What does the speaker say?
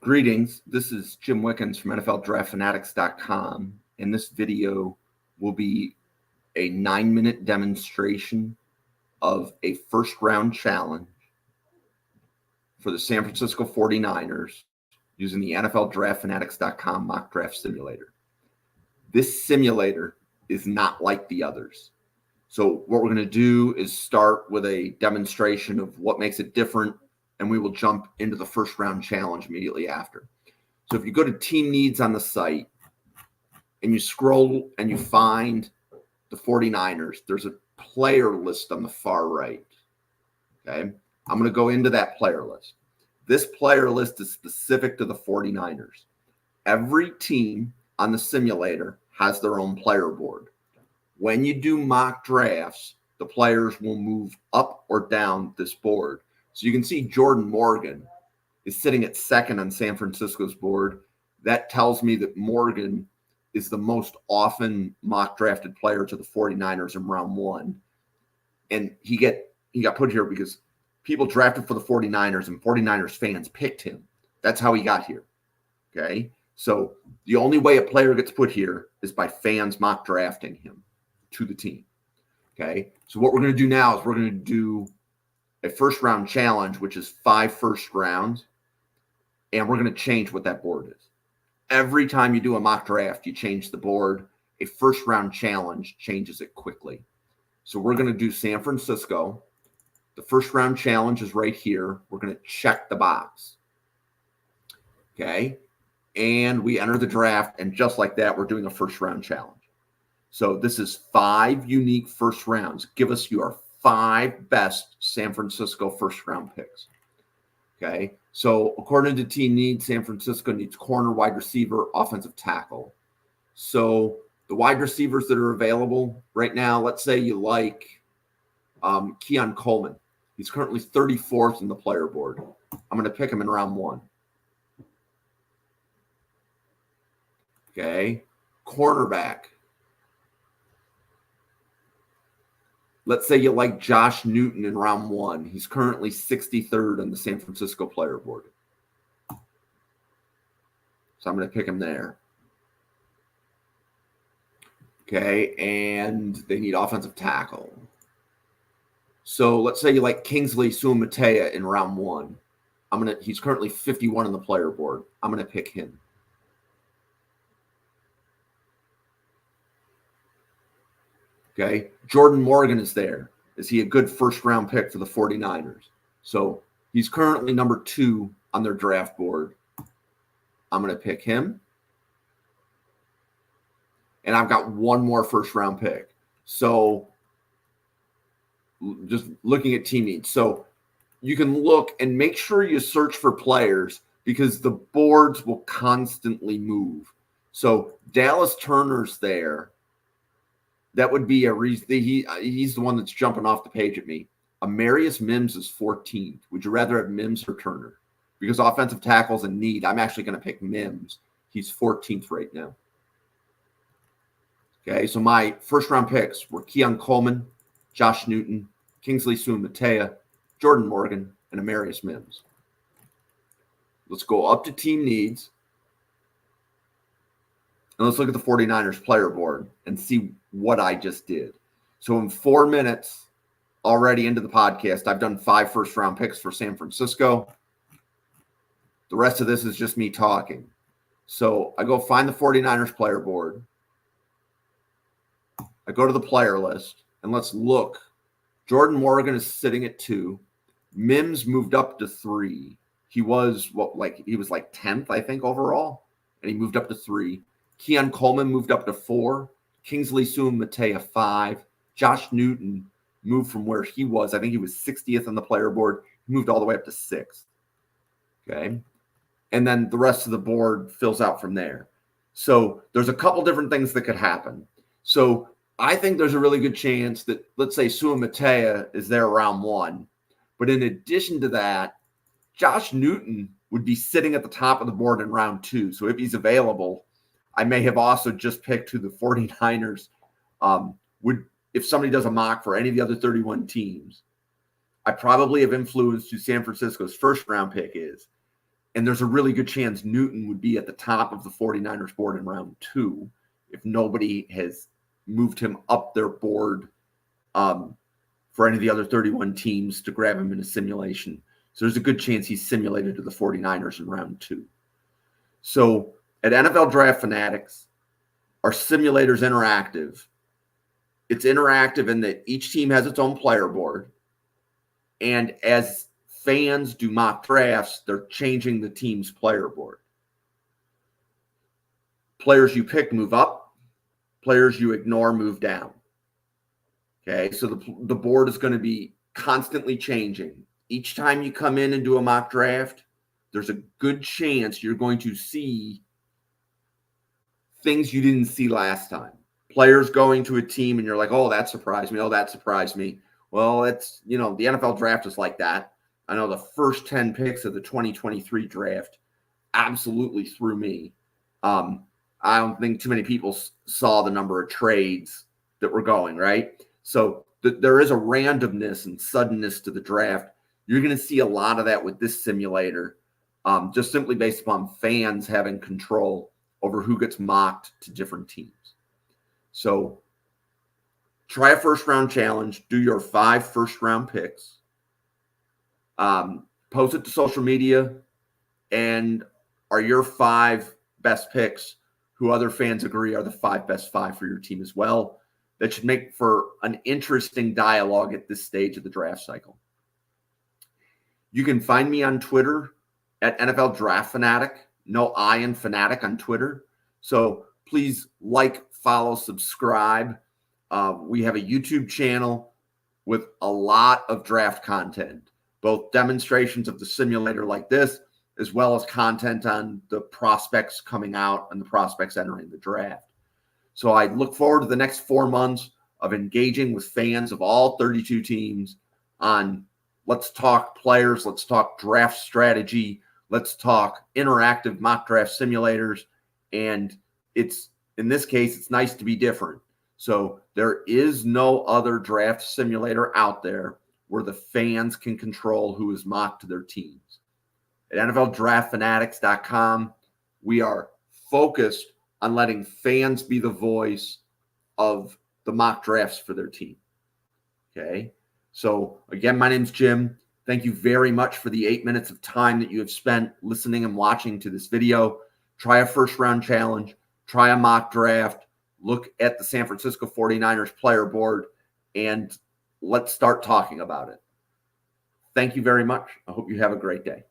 Greetings, this is Jim Wickens from NFLDraftFanatics.com, and this video will be a 9-minute demonstration of a first-round challenge for the San Francisco 49ers using the NFLDraftFanatics.com mock draft simulator. This simulator is not like the others. So what we're going to do is start with a demonstration of what makes it different, and we will jump into the first round challenge immediately after. So if you go to team needs on the site and you scroll and you find the 49ers, there's a player list on the far right. Okay. I'm going to go into that player list. This player list is specific to the 49ers. Every team on the simulator has their own player board. When you do mock drafts, the players will move up or down this board. So you can see Jordan Morgan is sitting at second on San Francisco's board. That tells me that Morgan is the most often mock drafted player to the 49ers in round one. And he got put here because people drafted for the 49ers and 49ers fans picked him. That's how he got here. Okay. So the only way a player gets put here is by fans mock drafting him to the team. Okay. So what we're going to do now is we're going to do a first round challenge, which is 5 first rounds. And we're going to change what that board is. Every time you do a mock draft, you change the board. A first round challenge changes it quickly. So we're going to do San Francisco. The first round challenge is right here. We're going to check the box. Okay. And we enter the draft. And just like that, we're doing a first round challenge. So this is 5 unique first rounds. Give us your 5 best San Francisco first round picks. Okay. So according to team needs, San Francisco needs corner, wide receiver, offensive tackle. So the wide receivers that are available right now, let's say you like Keon Coleman. He's currently 34th in the player board. I'm going to pick him in round 1. Okay. Cornerback. Let's say you like Josh Newton in round 1. He's currently 63rd on the San Francisco player board. So I'm going to pick him there. Okay, and they need offensive tackle. So let's say you like Kingsley Suamataia in round 1. He's currently 51 on the player board. I'm going to pick him. Okay, Jordan Morgan is there. Is he a good first-round pick for the 49ers? So he's currently number 2 on their draft board. I'm going to pick him. And I've got one more first-round pick. So just looking at team needs. So you can look and make sure you search for players because the boards will constantly move. So Dallas Turner's there. That would be a reason. He's the one that's jumping off the page at me. Amarius Mims is 14th. Would you rather have Mims or Turner? Because offensive tackle's a need. I'm actually going to pick Mims. He's 14th right now. Okay, so my first-round picks were Keon Coleman, Josh Newton, Kingsley Suamataia, Jordan Morgan, and Amarius Mims. Let's go up to team needs. And let's look at the 49ers player board and see what I just did. So in 4 minutes already into the podcast, I've done 5 first-round picks for San Francisco. The rest of this is just me talking. So I go find the 49ers player board. I go to the player list, and let's look. Jordan Morgan is sitting at 2. Mims moved up to 3. He was like 10th, I think, overall, and he moved up to 3. Keon Coleman moved up to 4. Kingsley Suamataia 5. Josh Newton moved from where he was. I think he was 60th on the player board. He moved all the way up to 6th. Okay. And then the rest of the board fills out from there. So there's a couple different things that could happen. So I think there's a really good chance that, let's say, Suamataia is there round 1. But in addition to that, Josh Newton would be sitting at the top of the board in round 2. So if he's available, I may have also just picked who the 49ers would, if somebody does a mock for any of the other 31 teams, I probably have influenced who San Francisco's first round pick is. And there's a really good chance Newton would be at the top of the 49ers board in round 2 if nobody has moved him up their board for any of the other 31 teams to grab him in a simulation. So there's a good chance he's simulated to the 49ers in round 2. So at NFL Draft Fanatics, our simulator's interactive. It's interactive in that each team has its own player board. And as fans do mock drafts, they're changing the team's player board. Players you pick move up. Players you ignore move down. Okay, so the board is going to be constantly changing. Each time you come in and do a mock draft, there's a good chance you're going to see things you didn't see last time. Players going to a team and you're like, oh, that surprised me. Oh, that surprised me. Well, it's, the NFL draft is like that. I know the first 10 picks of the 2023 draft absolutely threw me. I don't think too many people saw the number of trades that were going, right? So there is a randomness and suddenness to the draft. You're going to see a lot of that with this simulator, just simply based upon fans having control over who gets mocked to different teams. So try a first-round challenge. Do your 5 first-round picks. Post it to social media. And are your 5 best picks who other fans agree are the 5 best 5 for your team as well? That should make for an interesting dialogue at this stage of the draft cycle. You can find me on Twitter at NFL Draft Fanatic. No I in Fanatic on Twitter. So please like, follow, subscribe. We have a YouTube channel with a lot of draft content, both demonstrations of the simulator like this, as well as content on the prospects coming out and the prospects entering the draft. So I look forward to the next 4 months of engaging with fans of all 32 teams on let's talk players, let's talk draft strategy, let's talk interactive mock draft simulators. And in this case, it's nice to be different. So there is no other draft simulator out there where the fans can control who is mocked to their teams. At NFLDraftFanatics.com, we are focused on letting fans be the voice of the mock drafts for their team. Okay. So again, my name's Jim. Thank you very much for the 8 minutes of time that you have spent listening and watching to this video. Try a first round challenge, try a mock draft, look at the San Francisco 49ers player board, and let's start talking about it. Thank you very much. I hope you have a great day.